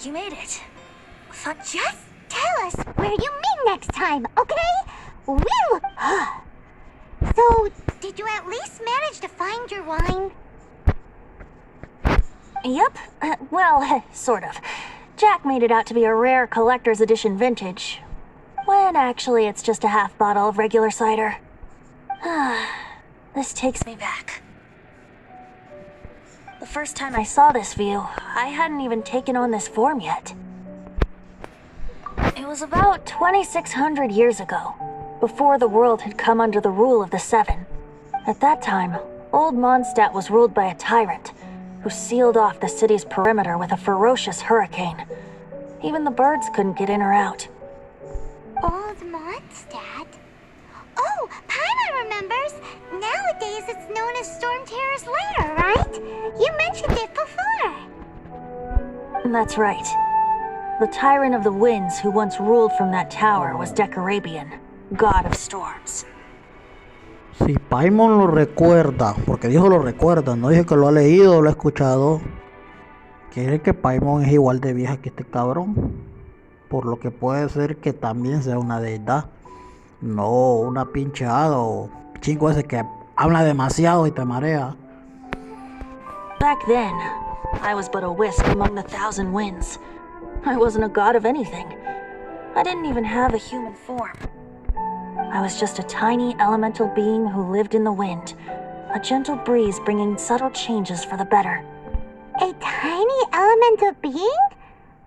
you made it. Just tell us where you meet next time, okay? We'll... So, did you at least manage to find your wine? Yep. Well, sort of. Jack made it out to be a rare collector's edition vintage, when actually it's just a half bottle of regular cider. This takes me back. The first time I saw this view, I hadn't even taken on this form yet. It was about 2,600 years ago, before the world had come under the rule of the Seven. At that time, Old Mondstadt was ruled by a tyrant, who sealed off the city's perimeter with a ferocious hurricane. Even the birds couldn't get in or out. Old Mondstadt? Oh, Paimon remembers! Nowadays it's known as Storm Terror's Lair, right? You mentioned it before. That's right. The tyrant of the winds who once ruled from that tower was Desconocida, god of storms. Si Paimon lo recuerda, porque dijo lo recuerda, no dije que lo ha leído o lo ha escuchado. Quiere que Paimon es igual de vieja que este cabrón. Por lo que puede ser que también sea una deidad. No una pinche hada o chingo ese que habla demasiado y te marea. Back then, I was but a wisp among the thousand winds. I wasn't a god of anything. I didn't even have a human form. I was just a tiny elemental being who lived in the wind, a gentle breeze bringing subtle changes for the better. A tiny elemental being?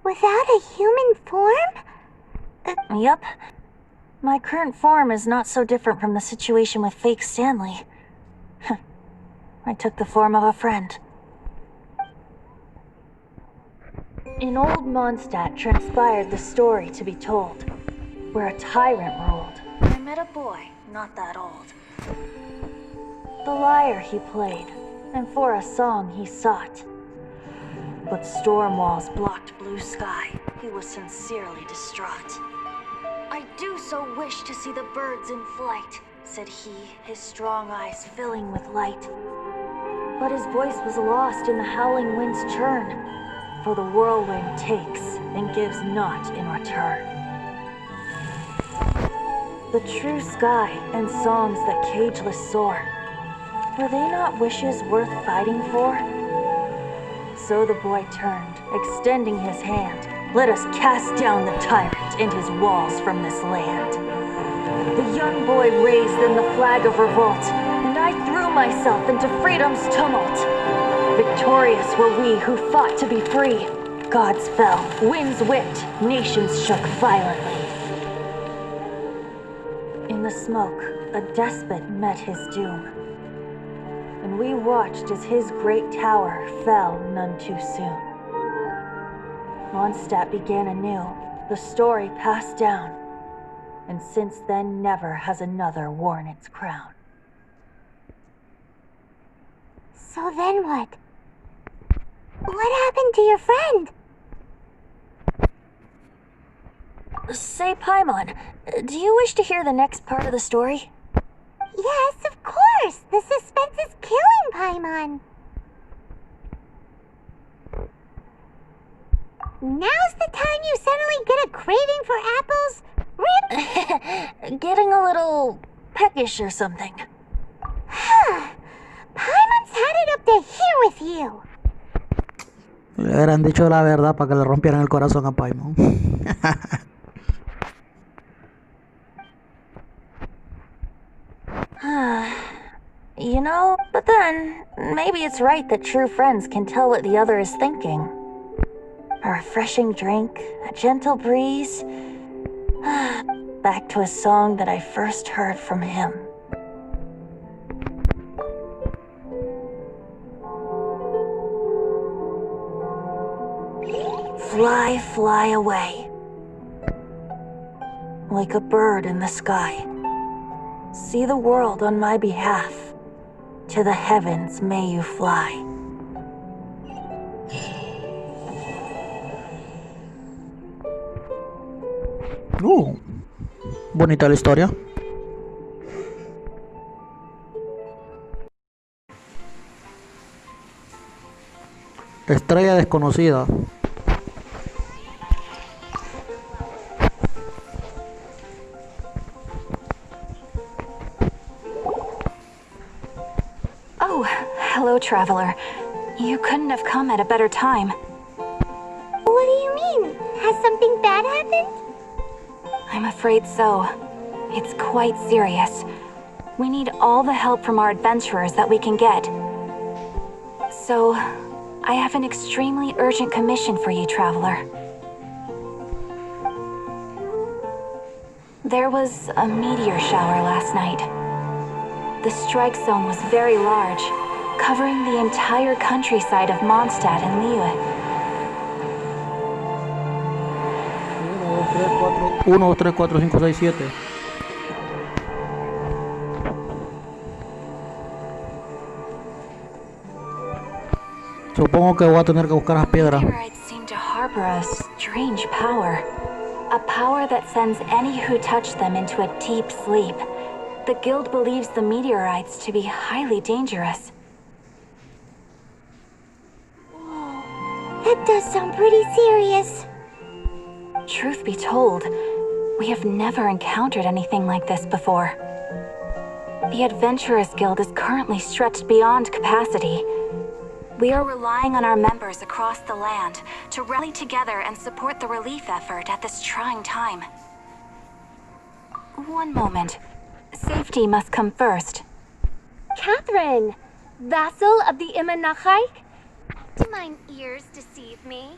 Without a human form? Yep. My current form is not so different from the situation with fake Stanley. I took the form of a friend. In Old Mondstadt transpired the story to be told, where a tyrant ruled. I met a boy, not that old. The lyre he played, and for a song he sought. But storm walls blocked blue sky. He was sincerely distraught. I do so wish to see the birds in flight, said he, his strong eyes filling with light. But his voice was lost in the howling wind's churn, for the whirlwind takes and gives not in return. The true sky and songs that cageless soar, were they not wishes worth fighting for? So the boy turned, extending his hand. Let us cast down the tyrant and his walls from this land. The young boy raised then the flag of revolt, and I threw myself into freedom's tumult. Victorious were we who fought to be free. Gods fell, winds whipped, nations shook violently. In the smoke, a despot met his doom, and we watched as his great tower fell none too soon. Mondstadt began anew, the story passed down, and since then never has another worn its crown. So then what? What happened to your friend? Say, Paimon, do you wish to hear the next part of the story? Yes, of course! The suspense is killing, Paimon! Now's the time you suddenly get a craving for apples? Rip! Getting a little peckish or something. Paimon's had it up to here with you! Le hubieran dicho la verdad para que le rompieran el corazón a Paimon. You know, but then, maybe it's right that true friends can tell what the other is thinking. A refreshing drink, a gentle breeze. Back to a song that I first heard from him. Fly, fly away. Like a bird in the sky. See the world on my behalf. To the heavens may you fly. Bonita la historia. Estrella desconocida. Traveler. You couldn't have come at a better time. What do you mean? Has something bad happened? I'm afraid so. It's quite serious. We need all the help from our adventurers that we can get. So, I have an extremely urgent commission for you, Traveler. There was a meteor shower last night. The strike zone was very large, covering the entire countryside of Mondstadt and Liyue. 1, 2, 3, 4, 5, 6, 7. Supongo que voy a tener que buscar las piedras. Meteorites seem to harbor a strange power. A power that sends any who touch them into a deep sleep. The guild believes the meteorites to be highly dangerous. That does sound pretty serious. Truth be told, we have never encountered anything like this before. The Adventurers Guild is currently stretched beyond capacity. We are relying on our members across the land to rally together and support the relief effort at this trying time. One moment. Safety must come first. Catherine, vassal of the Imanachai? Do mine ears deceive me?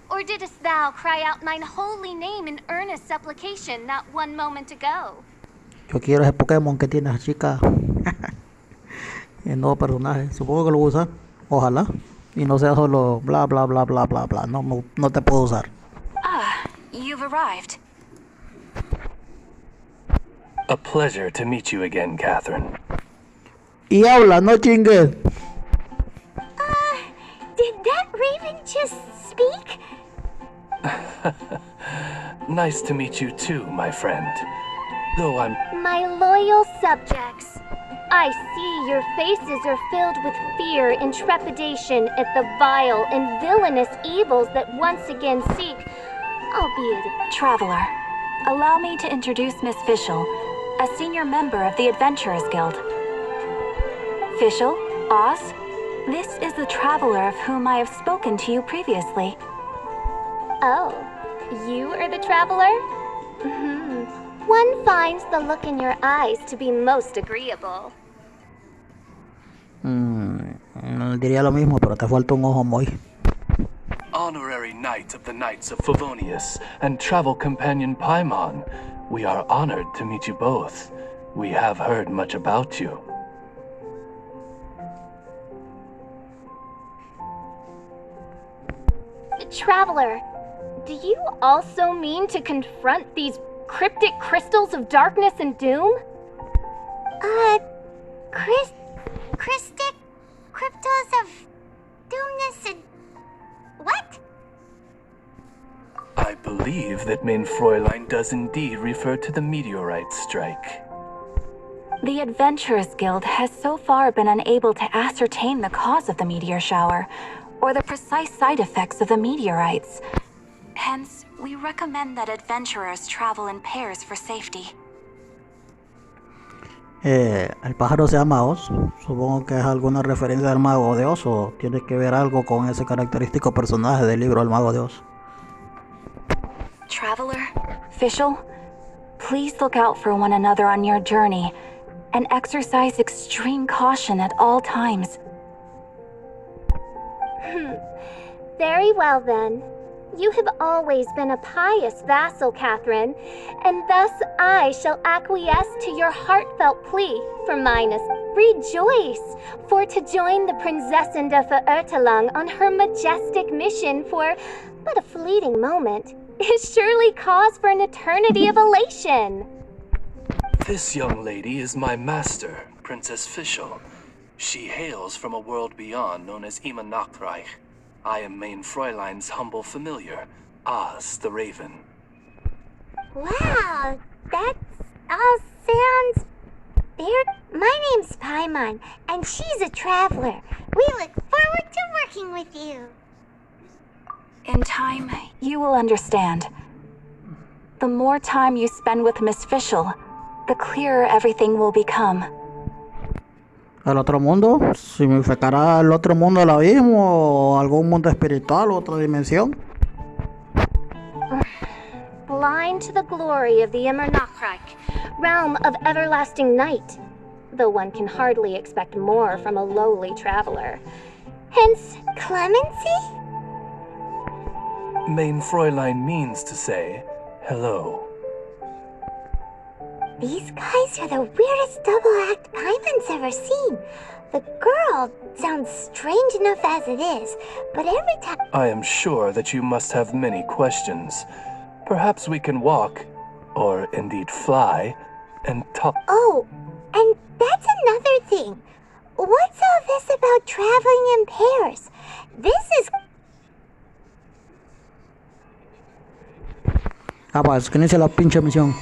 Or didst thou cry out mine holy name in earnest supplication not one moment ago? Yo quiero ese Pokémon que tiene esa chica. El nuevo personaje. Supongo que lo usa. Ojalá. Y no sea solo bla bla bla bla bla bla. No te puedo usar. Ah, you've arrived. A pleasure to meet you again, Catherine. Y habla, no chingues. Did that raven just speak? Nice to meet you too, my friend. Though I'm... My loyal subjects, I see your faces are filled with fear and trepidation at the vile and villainous evils that once again seek, albeit... Traveler, allow me to introduce Miss Fischl, a senior member of the Adventurers Guild. Fischl, Oz, this is the Traveler of whom I have spoken to you previously. Oh, you are the Traveler? One finds the look in your eyes to be most agreeable. Diría lo mismo, pero te falta un ojo muy. Honorary Knight of the Knights of Favonius and travel companion Paimon, we are honored to meet you both. We have heard much about you. Traveler, do you also mean to confront these cryptic crystals of darkness and doom? Christic cryptos of doomness and... what? I believe that Mein Fräulein does indeed refer to the meteorite strike. The Adventurers Guild has so far been unable to ascertain the cause of the meteor shower, or the precise side effects of the meteorites. Hence, we recommend that adventurers travel in pairs for safety. El pájaro se llama Oz. Supongo que es alguna referencia al mago de Oz o tiene que ver algo con ese característico personaje del libro El Mago de Oz. Traveler, Fischl, please look out for one another on your journey and exercise extreme caution at all times. Very well then. You have always been a pious vassal, Catherine, and thus I shall acquiesce to your heartfelt plea for Minas. Rejoice, for to join the Prinzessin de Verurteilung on her majestic mission for but a fleeting moment is surely cause for an eternity of elation. This young lady is my master, Princess Fischl. She hails from a world beyond known as Imanachreich. I am Mein Fräulein's humble familiar, Oz the Raven. Wow, that all sounds... My name's Paimon, and she's a traveler. We look forward to working with you. In time, you will understand. The more time you spend with Miss Fischl, the clearer everything will become. ¿El otro mundo? ¿Significará el otro mundo el abismo o algún mundo espiritual o otra dimensión? Blind to the glory of the Immernachtreich, realm of everlasting night, though one can hardly expect more from a lowly traveler. Hence, Clemency? Mein Fräulein means to say hello. These guys are the weirdest double act Paimon's ever seen. The girl sounds strange enough as it is, but every time... I am sure that you must have many questions. Perhaps we can walk, or indeed fly, and talk. Oh, and that's another thing. What's all this about traveling in pairs? This is... Capaz, que inicia la pinche misión.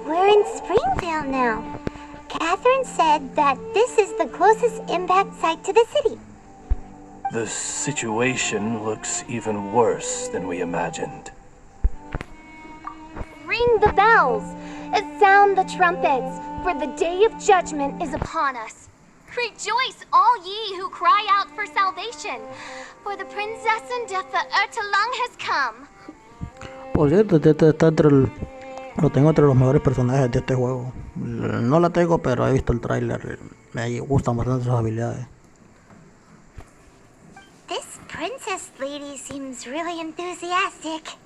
We're in Springvale now. Catherine said that this is the closest impact site to the city. The situation looks even worse than we imagined. ring the bells, sound the trumpets, for the day of judgment is upon us. Rejoice, all ye who cry out for salvation, for the Prinzessin de Verurteilung has come. Por cierto, este está lo tengo entre los mejores personajes de este juego. No la tengo, pero he visto el tráiler. Me gustan bastante sus habilidades. This princess lady seems really enthusiastic.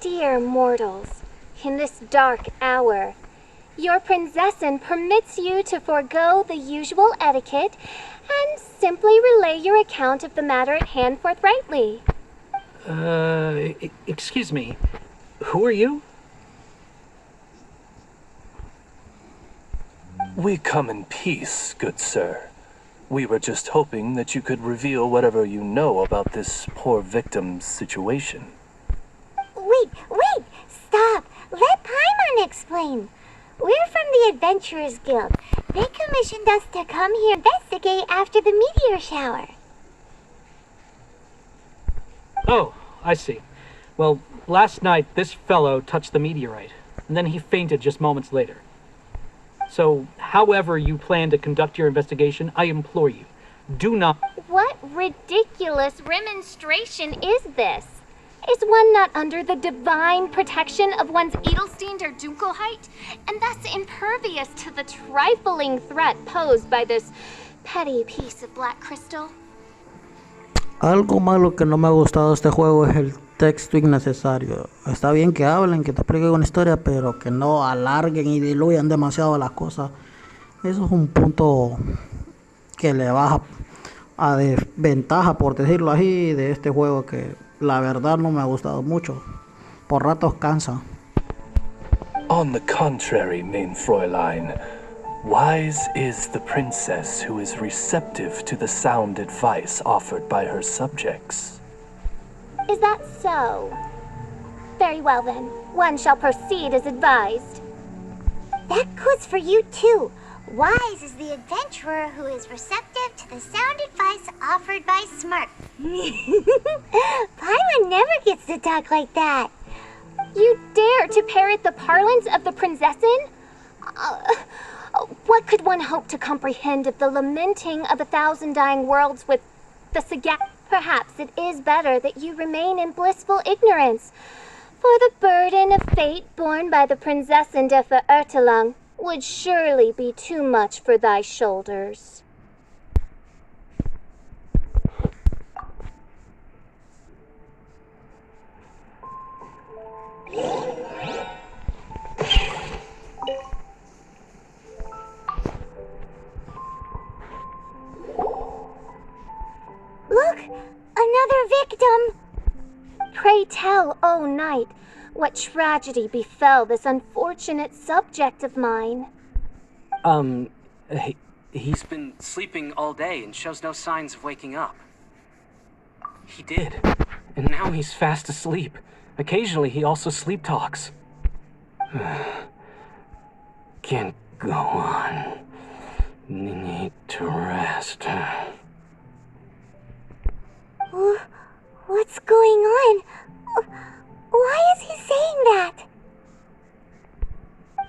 Dear mortals, in this dark hour, your Prinzessin permits you to forego the usual etiquette and simply relay your account of the matter at hand forthrightly. Excuse me. Who are you? We come in peace, good sir. We were just hoping that you could reveal whatever you know about this poor victim's situation. Wait! Stop! Let Paimon explain. We're from the Adventurers Guild. They commissioned us to come here and investigate after the meteor shower. Oh, I see. Well, last night this fellow touched the meteorite, and then he fainted just moments later. So, however you plan to conduct your investigation, I implore you, do not... What ridiculous remonstration is this? Is one not under the divine protection of one's Edelstein der Dunkelheit, and thus impervious to the trifling threat posed by this petty piece of black crystal? Algo malo que no me ha gustado de este juego es el texto innecesario. Está bien que hablen, que te expliquen una historia, pero que no alarguen y diluyan demasiado las cosas. Eso es un punto que le baja a desventaja, por decirlo así, de este juego que la verdad no me ha gustado mucho. Por ratos cansa. On the contrary, mein Fräulein, wise is the princess who is receptive to the sound advice offered by her subjects. Is that so? Very well then, one shall proceed as advised. That goes for you too. Wise is the adventurer who is receptive to the sound advice offered by smart. Paimon never gets to talk like that. You dare to parrot the parlance of the Prinzessin? What could one hope to comprehend of the lamenting of 1,000 dying worlds with the sagat? Perhaps it is better that you remain in blissful ignorance, for the burden of fate borne by the Prinzessin de Verurteilung would surely be too much for thy shoulders. Pray tell, O knight, what tragedy befell this unfortunate subject of mine? He's been sleeping all day and shows no signs of waking up. He did. And now he's fast asleep. Occasionally, he also sleep talks. Can't go on. Need to rest. What's going on? Why is he saying that?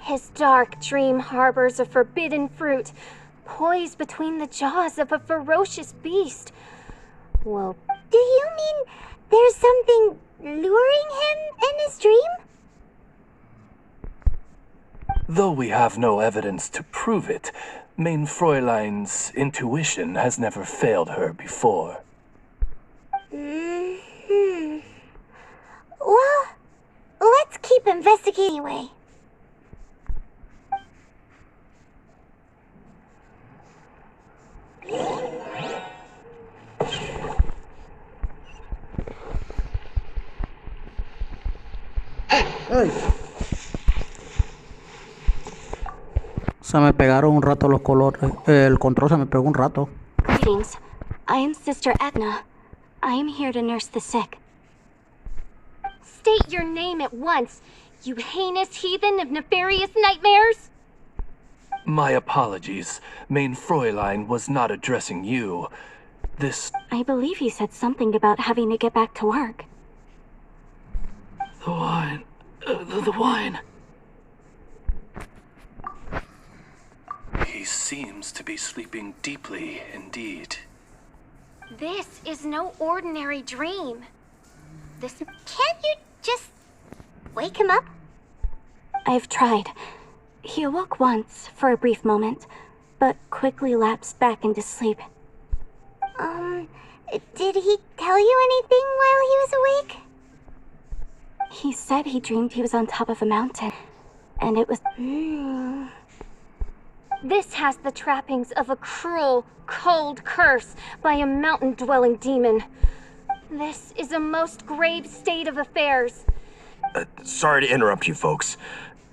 His dark dream harbors a forbidden fruit, poised between the jaws of a ferocious beast. Well, Do you mean there's something luring him in his dream? Though we have no evidence to prove it, Main Fräulein's intuition has never failed her before. Well, let's keep investigating anyway. ¡Ey! Se me pegaron un rato los colores. El control se me pegó un rato. Greetings. I am Sister Edna. I am here to nurse the sick. state your name at once, you heinous heathen of nefarious nightmares! My apologies. Main Fräulein was not addressing you. I believe you said something about having to get back to work. The wine. The wine. He seems to be sleeping deeply indeed. This is no ordinary dream. Can't you just wake him up? I've tried. He awoke once for a brief moment, but quickly lapsed back into sleep. Did he tell you anything while he was awake? He said he dreamed he was on top of a mountain, and it was... This has the trappings of a cruel, cold curse by a mountain-dwelling demon. This is a most grave state of affairs. Sorry to interrupt you folks.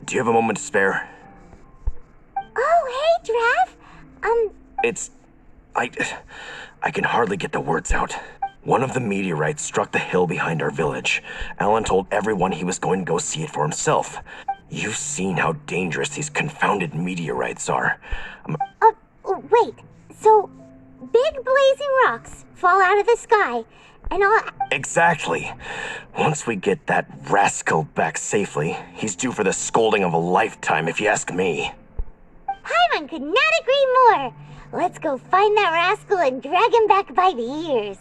Do you have a moment to spare? Oh, hey, Drav. I can hardly get the words out. One of the meteorites struck the hill behind our village. Alan told everyone he was going to go see it for himself. You've seen how dangerous these confounded meteorites are. Wait. So, big blazing rocks fall out of the sky, and all... Exactly. Once we get that rascal back safely, he's due for the scolding of a lifetime, if you ask me. Paimon could not agree more. Let's go find that rascal and drag him back by the ears.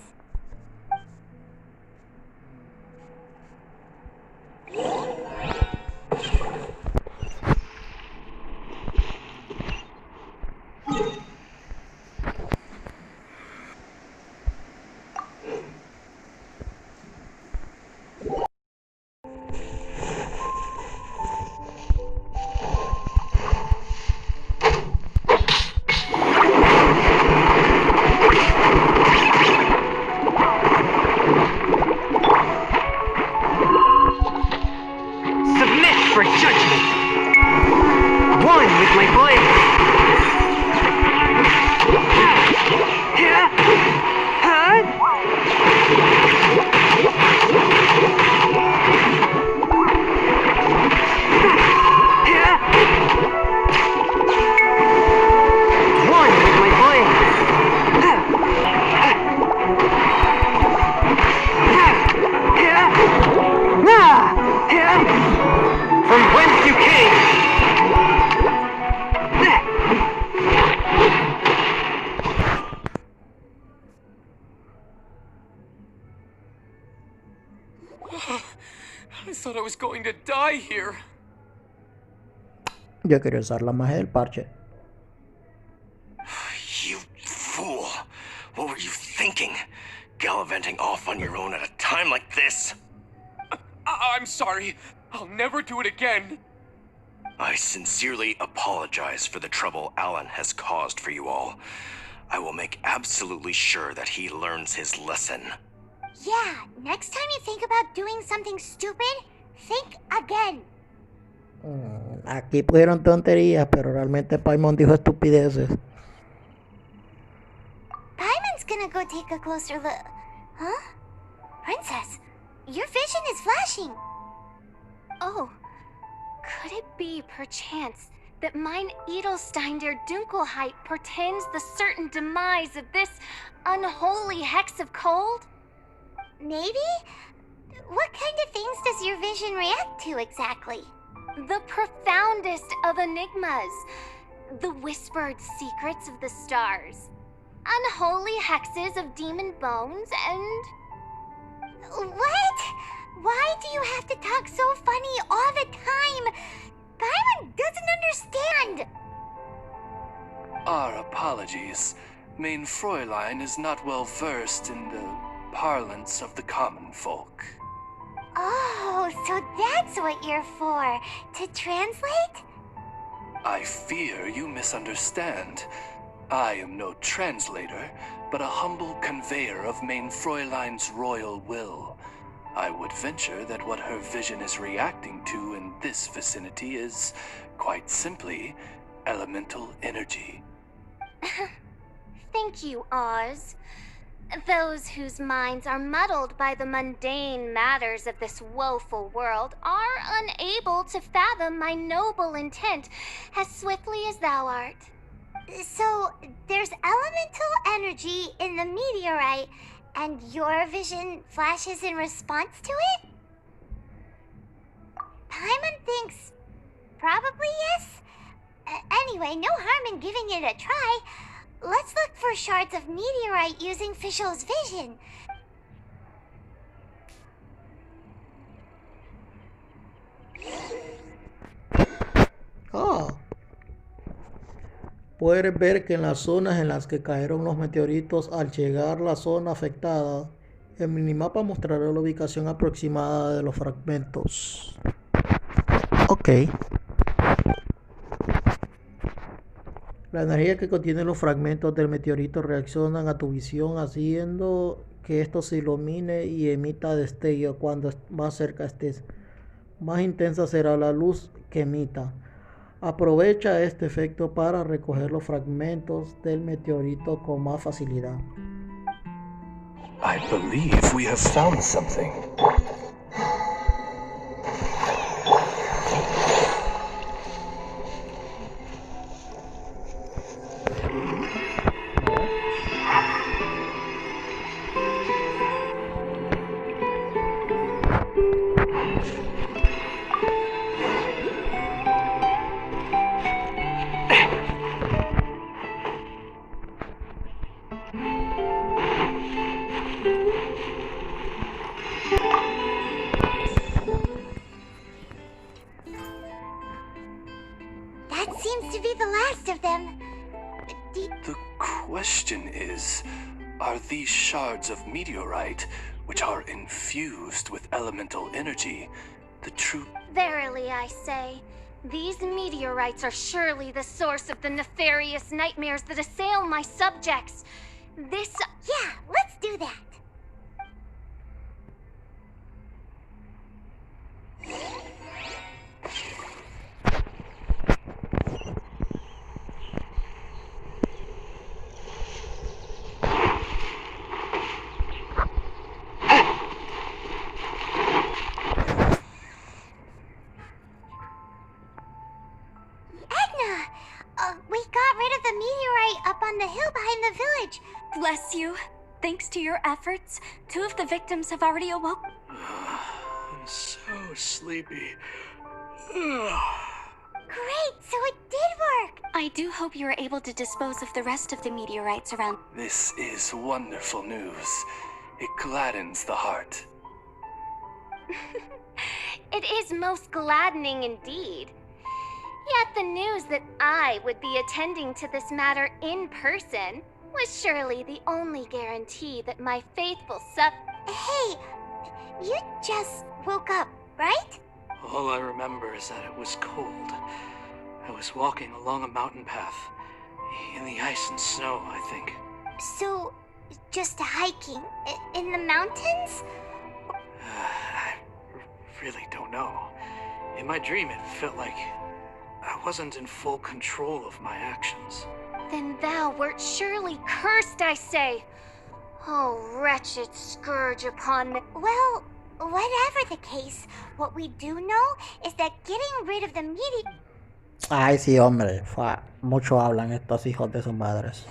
I thought I was going to die here. Yo quería usar la magia del parche. You fool! What were you thinking? Gallivanting off on your own at a time like this? I'm sorry. I'll never do it again. I sincerely apologize for the trouble Alan has caused for you all. I will make absolutely sure that he learns his lesson. Yeah, next time you think about doing something stupid, think again. Aquí pusieron tonterías, pero realmente Paimon dijo estupideces. Paimon's gonna go take a closer look. Huh? Princess, your vision is flashing. Oh, could it be, perchance, that mine Edelstein der Dunkelheit portends the certain demise of this unholy hex of cold? Maybe? What kind of things does your vision react to exactly? The profoundest of enigmas. The whispered secrets of the stars. Unholy hexes of demon bones and... What? Why do you have to talk so funny all the time? Paimon doesn't understand. Our apologies. Main Fräulein is not well versed in the parlance of the common folk. Oh, so that's what you're for. To translate? I fear you misunderstand. I am no translator, but a humble conveyor of Main Fräulein's royal will. I would venture that what her vision is reacting to in this vicinity is, quite simply, elemental energy. Thank you, Oz. Those whose minds are muddled by the mundane matters of this woeful world are unable to fathom my noble intent as swiftly as thou art. So, there's elemental energy in the meteorite, and your vision flashes in response to it? Paimon thinks probably yes. Anyway, no harm in giving it a try. Let's look for shards of meteorite using Fischl's vision. Puedes ver que en las zonas en las que cayeron los meteoritos al llegar a la zona afectada, el minimapa mostrará la ubicación aproximada de los fragmentos. Ok. La energía que contienen los fragmentos del meteorito reaccionan a tu visión haciendo que esto se ilumine y emita destello cuando más cerca estés. Más intensa será la luz que emita. Aprovecha este efecto para recoger los fragmentos del meteorito con más facilidad. I believe we have found something. That seems to be the last of them. The question is, are these shards of meteorite, which are infused with elemental energy, the true... Verily, I say, these meteorites are surely the source of the nefarious nightmares that assail my subjects. This... Yeah, let's do that. We got rid of the meteorite up on the hill behind the village. Bless you. Thanks to your efforts, 2 of the victims have already awoke. I'm so sleepy. Great, so it did work. I do hope you are able to dispose of the rest of the meteorites around. This is wonderful news. It gladdens the heart. It is most gladdening indeed. Yet the news that I would be attending to this matter in person was surely the only guarantee that my faithful Hey, you just woke up, right? All I remember is that it was cold. I was walking along a mountain path. In the ice and snow, I think. So, Just hiking in the mountains? I really don't know. In my dream, it felt like I wasn't in full control of my actions. Then thou wert surely cursed, I say. Oh, wretched scourge upon me. Well, whatever the case, what we do know is that getting rid of the meteor... Ay, sí, hombre. Mucho hablan estos hijos de sus madres.